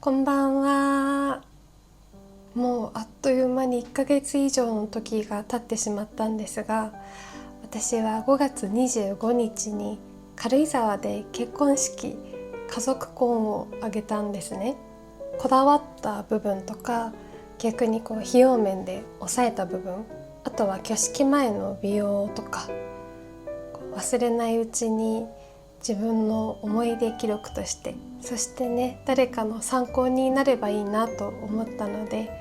こんばんは。もうあっという間に1ヶ月以上の時が経ってしまったんですが、私は5月25日に軽井沢で結婚式家族婚を挙げたんですね。こだわった部分とか、逆に費用面で抑えた部分、あとは挙式前の美容とか、忘れないうちに自分の思い出記録として、そしてね、誰かの参考になればいいなと思ったので、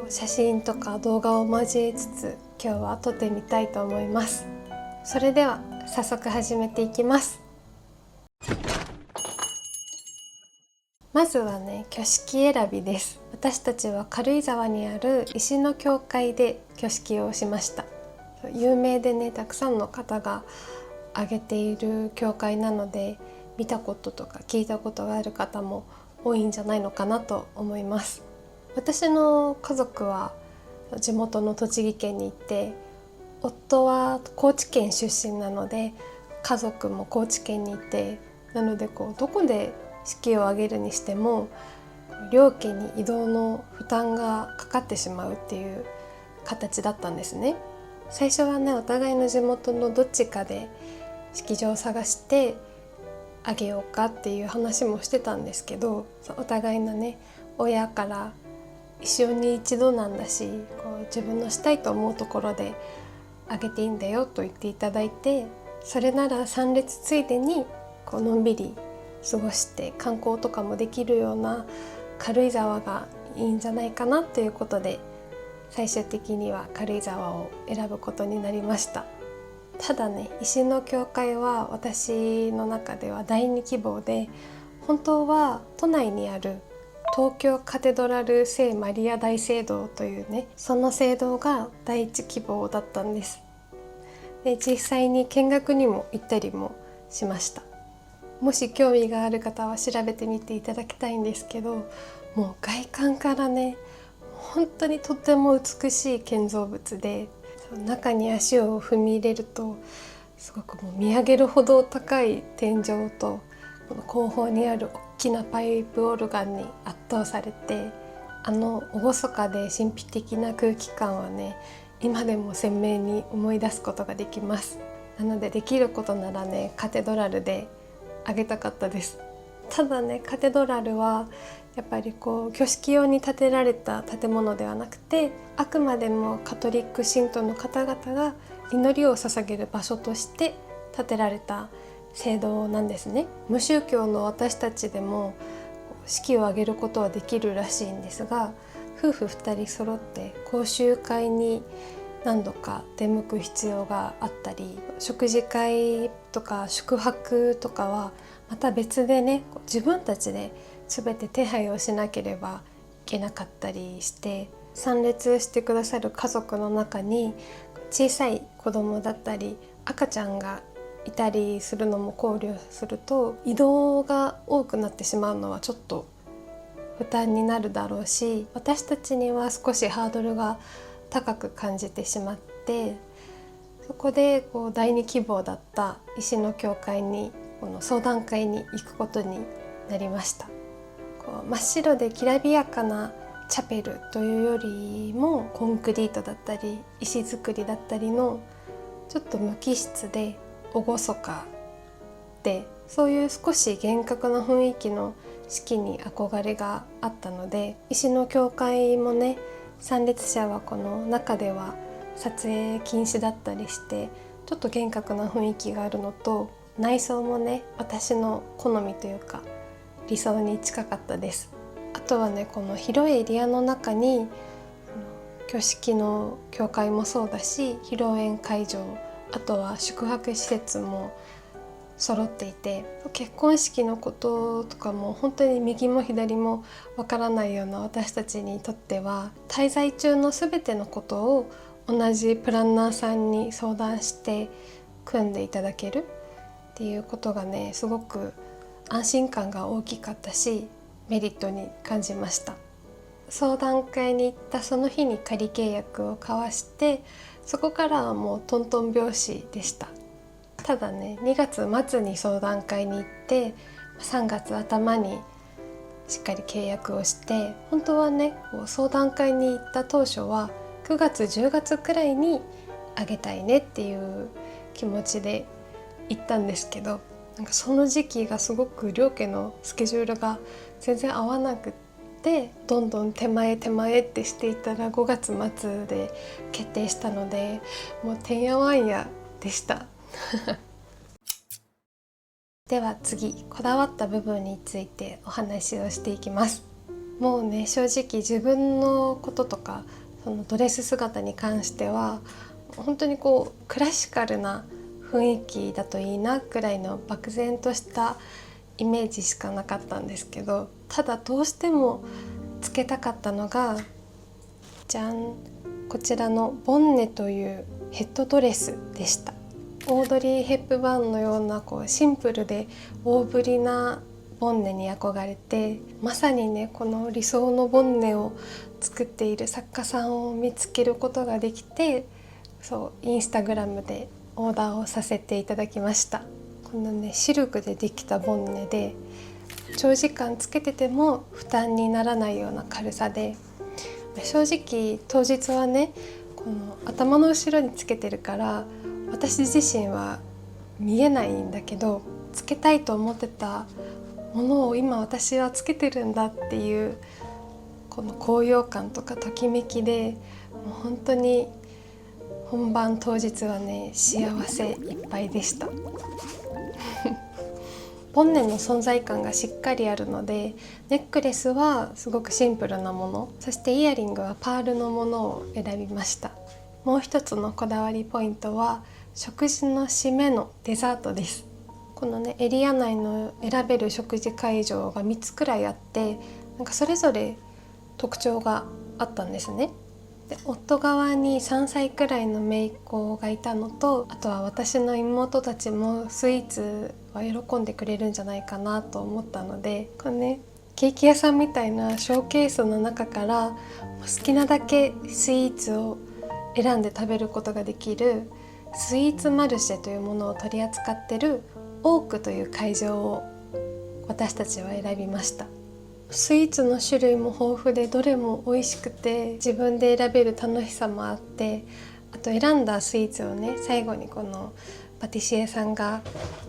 写真とか動画を交えつつ今日は撮ってみたいと思います。それでは早速始めていきます。まずはね、挙式選びです。私たちは軽井沢にある石の教会で挙式をしました。有名でね、たくさんの方が挙げている教会なので、見たこととか聞いたことがある方も多いんじゃないのかなと思います。私の家族は地元の栃木県に行って、夫は高知県出身なので家族も高知県にいて、なのでどこで式を挙げるにしても両家に移動の負担がかかってしまうっていう形だったんですね。最初はね、お互いの地元のどっちかで式場を探してあげようかっていう話もしてたんですけど、お互いのね、親から一生に一度なんだし、自分のしたいと思うところであげていいんだよと言っていただいて、それなら参列ついでにのんびり過ごして観光とかもできるような軽井沢がいいんじゃないかなということで、最終的には軽井沢を選ぶことになりました。ただね、石の教会は私の中では第二希望で、本当は都内にある東京カテドラル聖マリア大聖堂というね、その聖堂が第一希望だったんです。で、実際に見学にも行ったりもしました。もし興味がある方は調べてみていただきたいんですけど、もう外観からね、本当にとても美しい建造物で、中に足を踏み入れるとすごくもう見上げるほど高い天井と、この後方にある大きなパイプオルガンに圧倒されて、厳かで神秘的な空気感はね、今でも鮮明に思い出すことができます。なので、できることならね、カテドラルであげたかったです。ただね、カテドラルはやっぱり挙式用に建てられた建物ではなくて、あくまでもカトリック信徒の方々が祈りを捧げる場所として建てられた聖堂なんですね。無宗教の私たちでも式を挙げることはできるらしいんですが、夫婦2人揃って講習会に何度か出向く必要があったり、食事会とか宿泊とかはまた別でね、自分たちで全て手配をしなければいけなかったりして、参列してくださる家族の中に小さい子供だったり赤ちゃんがいたりするのも考慮すると、移動が多くなってしまうのはちょっと負担になるだろうし、私たちには少しハードルが高く感じてしまって、そこで第二希望だった石の教会に相談会に行くことになりました。真っ白できらびやかなチャペルというよりも、コンクリートだったり石造りだったりのちょっと無機質で厳かで、そういう少し厳格な雰囲気の式に憧れがあったので、石の教会もね、参列者はこの中では撮影禁止だったりして、ちょっと厳格な雰囲気があるのと、内装もね、私の好みというか理想に近かったです。あとはね、この広いエリアの中に挙式の教会もそうだし、披露宴会場、あとは宿泊施設も揃っていて、結婚式のこととかも本当に右も左もわからないような私たちにとっては、滞在中の全てのことを同じプランナーさんに相談して組んでいただけるっていうことがね、すごく安心感が大きかったし、メリットに感じました。相談会に行ったその日に仮契約を交わして、そこからはもうトントン拍子でした。ただね、2月末に相談会に行って、3月頭にしっかり契約をして、本当はね相談会に行った当初は9月10月くらいにあげたいねっていう気持ちで行ったんですけど、なんかその時期がすごく両家のスケジュールが全然合わなくって、どんどん手前ってしていたら5月末で決定したので、もうてんやわんやでしたでは次、こだわった部分についてお話をしていきます。もうね、正直自分のこととかそのドレス姿に関しては本当にクラシカルな雰囲気だといいなくらいの漠然としたイメージしかなかったんですけど、ただどうしてもつけたかったのが、じゃん、こちらのボンネというヘッドドレスでした。オードリー・ヘップバーンのようなシンプルで大ぶりなボンネに憧れて、まさにねこの理想のボンネを作っている作家さんを見つけることができて、インスタグラムでオーダーをさせていただきました。このねシルクでできたボンネで、長時間つけてても負担にならないような軽さで、正直当日はねこの頭の後ろにつけてるから私自身は見えないんだけど、つけたいと思ってたものを今私はつけてるんだっていうこの高揚感とかときめきで、もう本当に本番当日はね幸せいっぱいでしたボンネの存在感がしっかりあるので、ネックレスはすごくシンプルなもの、そしてイヤリングはパールのものを選びました。もう一つのこだわりポイントは食事の締めのデザートです。このねエリア内の選べる食事会場が3つくらいあって、なんかそれぞれ特徴があったんですね。で、夫側に3歳くらいの姪っ子がいたのと、あとは私の妹たちもスイーツは喜んでくれるんじゃないかなと思ったので、これねケーキ屋さんみたいなショーケースの中から好きなだけスイーツを選んで食べることができるスイーツマルシェというものを取り扱っているオークという会場を私たちは選びました。スイーツの種類も豊富でどれも美味しくて自分で選べる楽しさもあって、あと選んだスイーツをね最後にこのパティシエさんが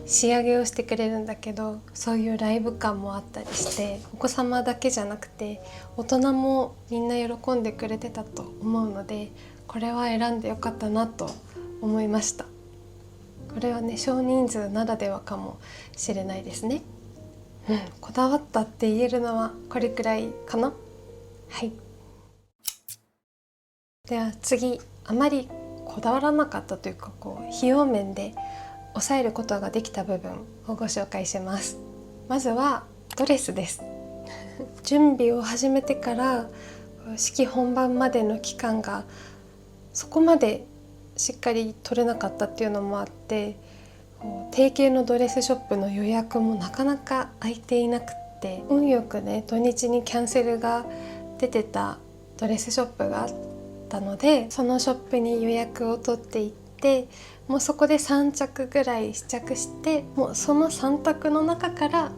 仕上げをしてくれるんだけど、そういうライブ感もあったりして、お子様だけじゃなくて大人もみんな喜んでくれてたと思うので、これは選んでよかったなと思いました。これはね少人数ならではかもしれないですね。こだわったって言えるのはこれくらいかな。はい。では次、あまりこだわらなかったというか費用面で抑えることができた部分をご紹介します。まずはドレスです準備を始めてから式本番までの期間がそこまでしっかり取れなかったっていうのもあって、定型のドレスショップの予約もなかなか空いていなくって、運よくね土日にキャンセルが出てたドレスショップがあったので、そのショップに予約を取っていって、もうそこで3着ぐらい試着して、もうその3択の中から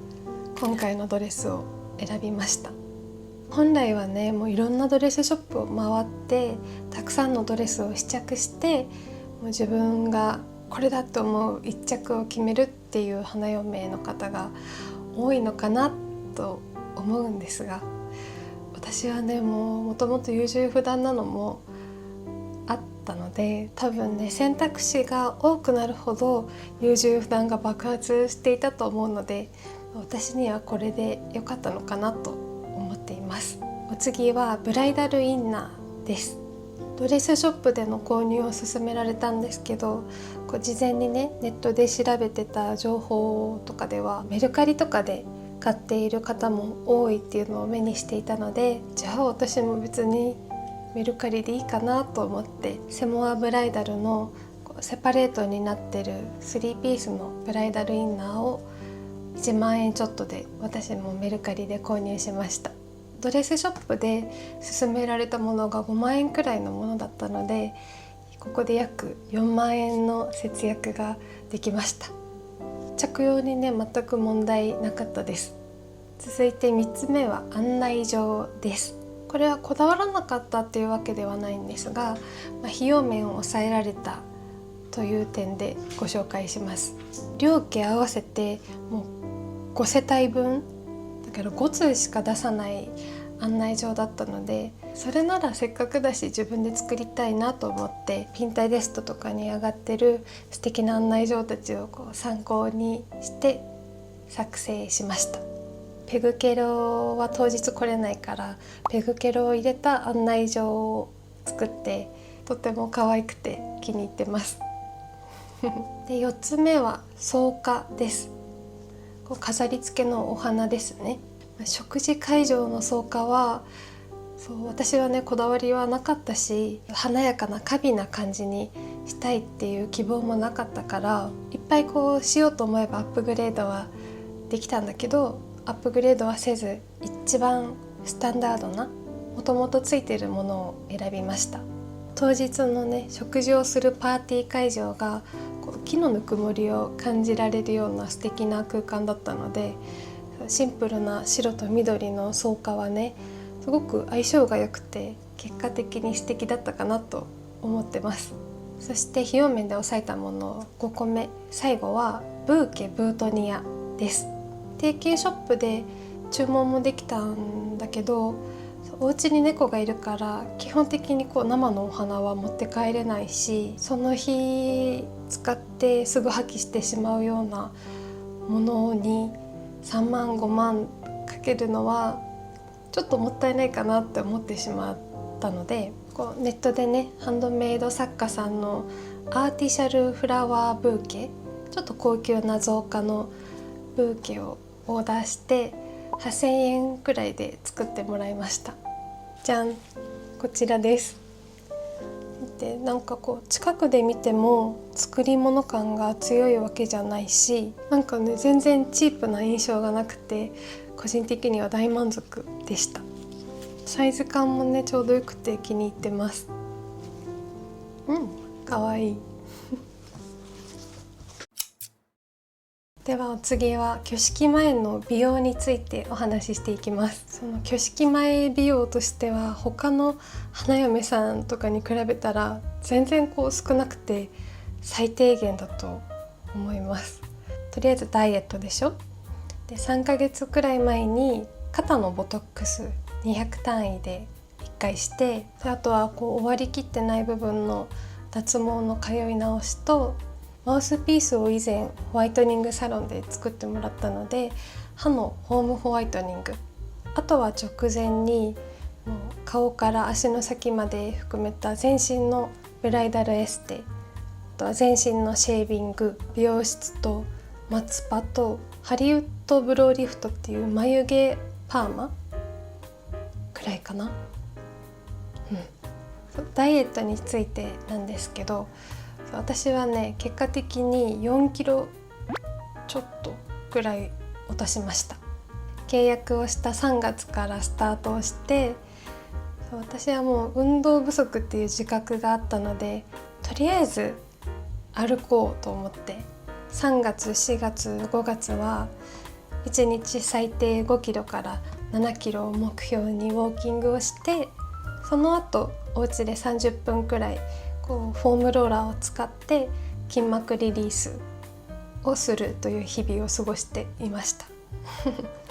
今回のドレスを選びました。本来はねもういろんなドレスショップを回ってたくさんのドレスを試着して、もう自分がこれだと思う一着を決めるっていう花嫁の方が多いのかなと思うんですが、私はねもともと優柔不断なのもあったので、多分ね選択肢が多くなるほど優柔不断が爆発していたと思うので、私にはこれで良かったのかなと思っています。お次はブライダルインナーです。ドレスショップでの購入を勧められたんですけど、事前にねネットで調べてた情報とかではメルカリとかで買っている方も多いっていうのを目にしていたので、じゃあ私も別にメルカリでいいかなと思って、セモアブライダルのセパレートになってる3ピースのブライダルインナーを1万円ちょっとで私もメルカリで購入しました。ドレスショップで勧められたものが5万円くらいのものだったので、ここで約4万円の節約ができました。着用にね全く問題なかったです。続いて3つ目は案内状です。これはこだわらなかったっていうわけではないんですが、費用面を抑えられたという点でご紹介します。両家合わせてもう5世帯分だから5通しか出さない案内状だったので、それならせっかくだし自分で作りたいなと思ってピンタレストとかに上がってる素敵な案内状たちを参考にして作成しました。ペグケロは当日来れないからペグケロを入れた案内状を作ってとても可愛くて気に入ってますで4つ目は草花です。飾り付けのお花ですね。食事会場の草花は私はねこだわりはなかったし、華やかな華美な感じにしたいっていう希望もなかったから、いっぱいしようと思えばアップグレードはできたんだけど、アップグレードはせず一番スタンダードなもともとついているものを選びました。当日のね食事をするパーティー会場が木のぬくもりを感じられるような素敵な空間だったので、シンプルな白と緑の草花はねすごく相性が良くて結果的に素敵だったかなと思ってます。そして費用面で抑えたもの5個目、最後はブーケブートニアです。定型ショップで注文もできたんだけど、お家に猫がいるから基本的に生のお花は持って帰れないし、その日使ってすぐ破棄してしまうようなものに3万5万かけるのはちょっともったいないかなって思ってしまったので、ネットでねハンドメイド作家さんのアーティシャルフラワーブーケ、ちょっと高級な造花のブーケをオーダーして8,000円くらいで作ってもらいました。じゃん、こちらです。で近くで見ても作り物感が強いわけじゃないし、全然チープな印象がなくて個人的には大満足でした。サイズ感もねちょうどよくて気に入ってます。かわいいでは次は挙式前の美容についてお話ししていきます。その挙式前美容としては他の花嫁さんとかに比べたら全然少なくて最低限だと思います。とりあえずダイエットでしょ。で3ヶ月くらい前に肩のボトックス200単位で1回して、あとは終わりきってない部分の脱毛の通い直しと、マウスピースを以前ホワイトニングサロンで作ってもらったので歯のホームホワイトニング、あとは直前にもう顔から足の先まで含めた全身のブライダルエステ、あとは全身のシェービング、美容室とマツパとハリウッドブローリフトっていう眉毛パーマくらいかな。ダイエットについてなんですけど、私はね結果的に4キロちょっとぐらい落としました。契約をした3月からスタートをして、私はもう運動不足っていう自覚があったので、とりあえず歩こうと思って3月4月5月は1日最低5キロから7キロを目標にウォーキングをして、その後お家で30分くらいフォームローラーを使って筋膜リリースをするという日々を過ごしていました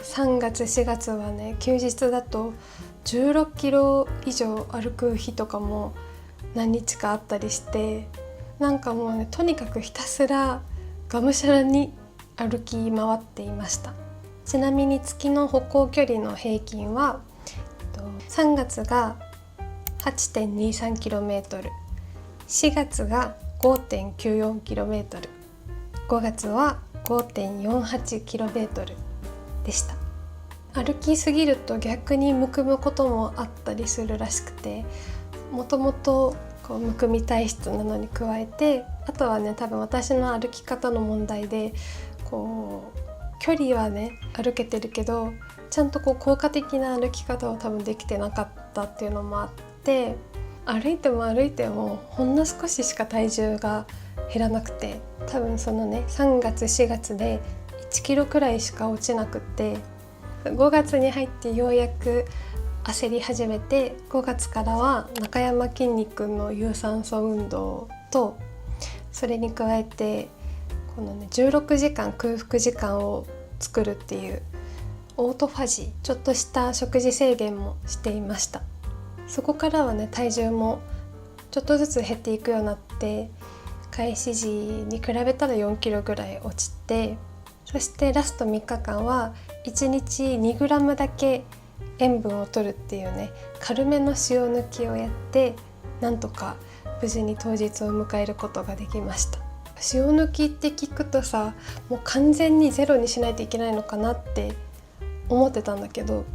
3月4月はね休日だと16キロ以上歩く日とかも何日かあったりして、もうねとにかくひたすらがむしゃらに歩き回っていました。ちなみに月の歩行距離の平均は3月が 8.23km、4月が 5.94km、5月は 5.48km でした。歩きすぎると逆にむくむこともあったりするらしくて、もともとむくみ体質なのに加えて、あとはね多分私の歩き方の問題で距離はね歩けてるけどちゃんと効果的な歩き方を多分できてなかったっていうのもあって、歩いても歩いてもほんの少ししか体重が減らなくて、多分そのね3月4月で1キロくらいしか落ちなくって、5月に入ってようやく焦り始めて、5月からは中山きんに君の有酸素運動と、それに加えてこのね16時間空腹時間を作るっていうオートファジー、ちょっとした食事制限もしていました。そこからはね体重もちょっとずつ減っていくようになって、開始時に比べたら4キロぐらい落ちて、そしてラスト3日間は1日2グラムだけ塩分を取るっていうね軽めの塩抜きをやって、なんとか無事に当日を迎えることができました。塩抜きって聞くとさ、もう完全にゼロにしないといけないのかなって思ってたんだけど、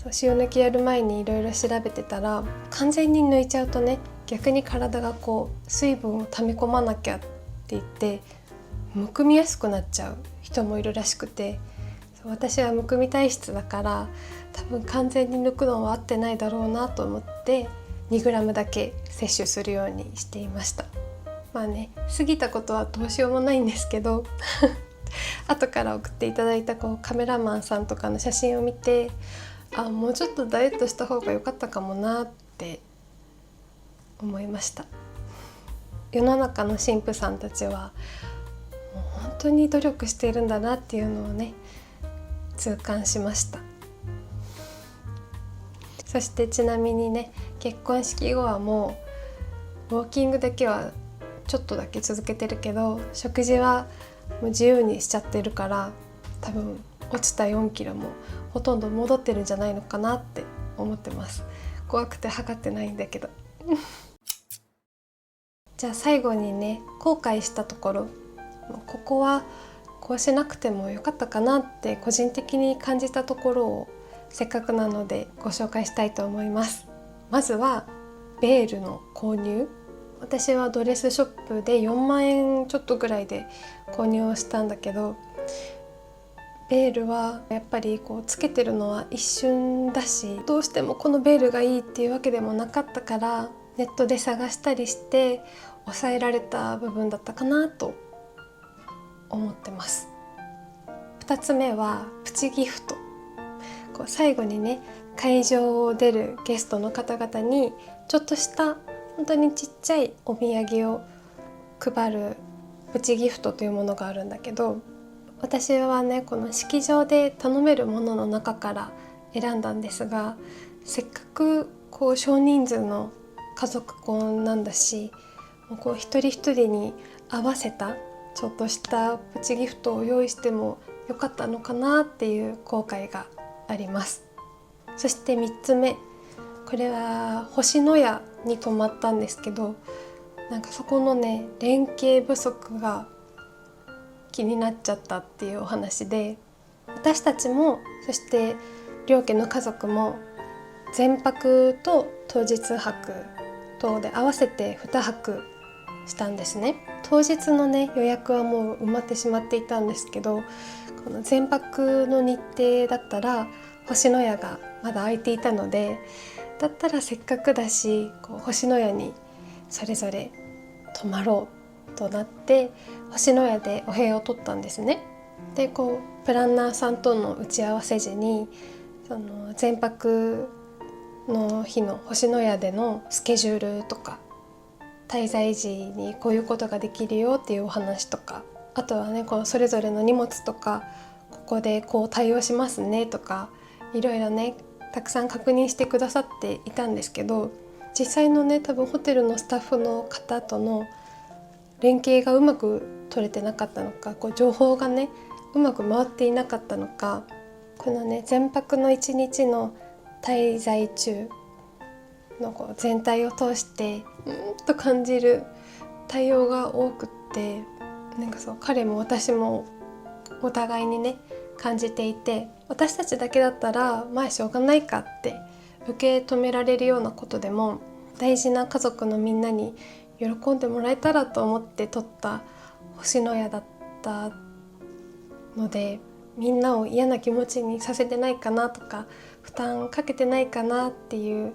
塩抜きやる前にいろいろ調べてたら、完全に抜いちゃうとね逆に体がこう水分を溜め込まなきゃって言ってむくみやすくなっちゃう人もいるらしくて、私はむくみ体質だから多分完全に抜くのは合ってないだろうなと思って2グラムだけ摂取するようにしていました。まあね、過ぎたことはどうしようもないんですけど後から送っていただいたカメラマンさんとかの写真を見て、もうちょっとダイエットした方が良かったかもなって思いました。世の中の神父さんたちはもう本当に努力しているんだなっていうのをね痛感しました。そしてちなみにね、結婚式後はもうウォーキングだけはちょっとだけ続けてるけど、食事はもう自由にしちゃってるから、多分落ちた4キロもほとんど戻ってるんじゃないのかなって思ってます。怖くて測ってないんだけどじゃあ最後にね、後悔したところ、ここはこうしなくてもよかったかなって個人的に感じたところをせっかくなのでご紹介したいと思います。まずはベールの購入。私はドレスショップで4万円ちょっとぐらいで購入をしたんだけど、ベールはやっぱりつけてるのは一瞬だし、どうしてもこのベールがいいっていうわけでもなかったから、ネットで探したりして抑えられた部分だったかなと思ってます。2つ目はプチギフト。最後にね、会場を出るゲストの方々にちょっとした本当にちっちゃいお土産を配るプチギフトというものがあるんだけど、私はねこの式場で頼めるものの中から選んだんですが、せっかく少人数の家族婚なんだし、もう一人一人に合わせたちょっとしたプチギフトを用意してもよかったのかなっていう後悔があります。そして3つ目、これは星のやに泊まったんですけど、そこのね連携不足が気になっちゃったっていうお話で、私たちもそして両家の家族も前泊と当日泊とで合わせて2泊したんですね。当日のね予約はもう埋まってしまっていたんですけど、この前泊の日程だったら星のやがまだ空いていたので、だったらせっかくだし星のやにそれぞれ泊まろうとなって星のやでお部屋を取ったんですね。でプランナーさんとの打ち合わせ時にその前泊の日の星のやでのスケジュールとか、滞在時にこういうことができるよっていうお話とか、あとはねそれぞれの荷物とか、ここで対応しますねとか、いろいろねたくさん確認してくださっていたんですけど、実際のね多分ホテルのスタッフの方との連携がうまく取れてなかったのか、情報がねうまく回っていなかったのか、このね前泊の1日の滞在中の全体を通してと感じる対応が多くって、彼も私もお互いにね感じていて、私たちだけだったらしょうがないかって受け止められるようなことでも、大事な家族のみんなに喜んでもらえたらと思って取った星のやだったので、みんなを嫌な気持ちにさせてないかなとか、負担かけてないかなっていう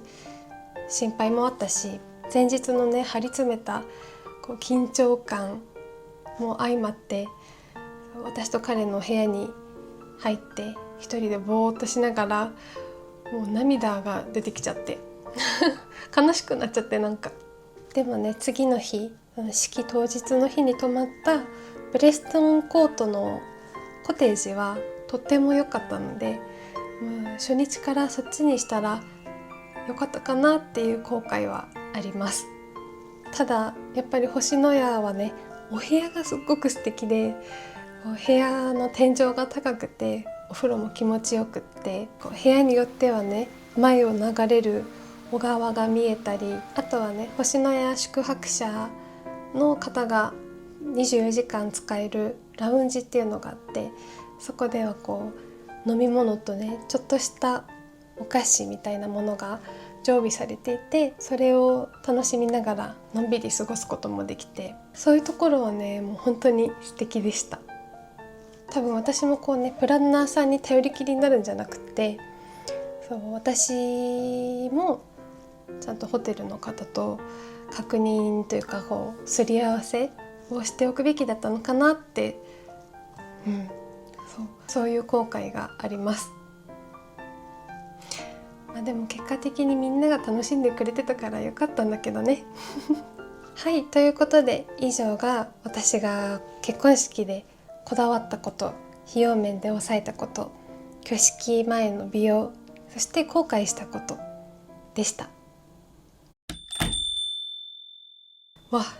心配もあったし、前日のね張り詰めた緊張感も相まって、私と彼の部屋に入って一人でぼーっとしながらもう涙が出てきちゃって悲しくなっちゃって。でもね、次の日式当日の日に泊まったブレストンコートのコテージはとっても良かったので、初日からそっちにしたら良かったかなっていう後悔はあります。ただやっぱり星のやはね、お部屋がすっごく素敵で、部屋の天井が高くてお風呂も気持ちよくって、部屋によってはね、前を流れる小川が見えたり、あとはね、星のや宿泊者の方が24時間使えるラウンジっていうのがあって、そこでは飲み物とね、ちょっとしたお菓子みたいなものが常備されていて、それを楽しみながらのんびり過ごすこともできて、そういうところはね、もう本当に素敵でした。多分私もプランナーさんに頼りきりになるんじゃなくて、私もちゃんとホテルの方と確認というかすり合わせをしておくべきだったのかなって、そういう後悔があります。でも結果的にみんなが楽しんでくれてたからよかったんだけどねはい、ということで以上が私が結婚式でこだわったこと、費用面で抑えたこと、挙式前の美容、そして後悔したことでした。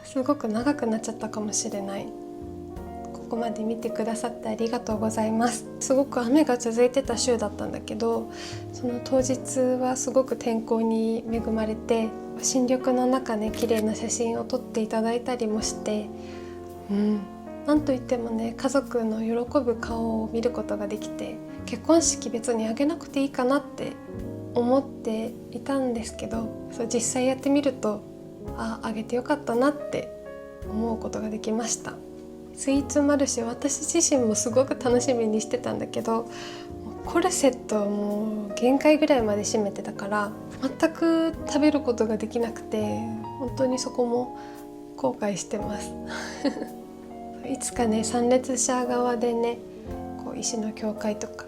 すごく長くなっちゃったかもしれない。ここまで見てくださってありがとうございます。すごく雨が続いてた週だったんだけど、その当日はすごく天候に恵まれて、新緑の中ね、綺麗な写真を撮っていただいたりもして、なんといってもね、家族の喜ぶ顔を見ることができて、結婚式別にあげなくていいかなって思っていたんですけど、実際やってみるとあげてよかったなって思うことができました。スイーツマルシェ、私自身もすごく楽しみにしてたんだけど、コルセットもう限界ぐらいまで締めてたから全く食べることができなくて、本当にそこも後悔してますいつかね、参列者側でね、石の教会とか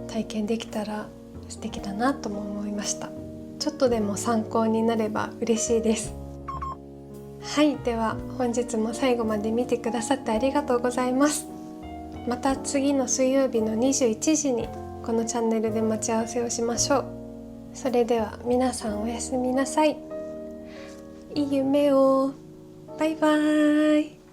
体験できたら素敵だなとも思いました。ちょっとでも参考になれば嬉しいです。はい、では本日も最後まで見てくださってありがとうございます。また次の水曜日の21時にこのチャンネルで待ち合わせをしましょう。それでは皆さんおやすみなさい。いい夢を。バイバーイ。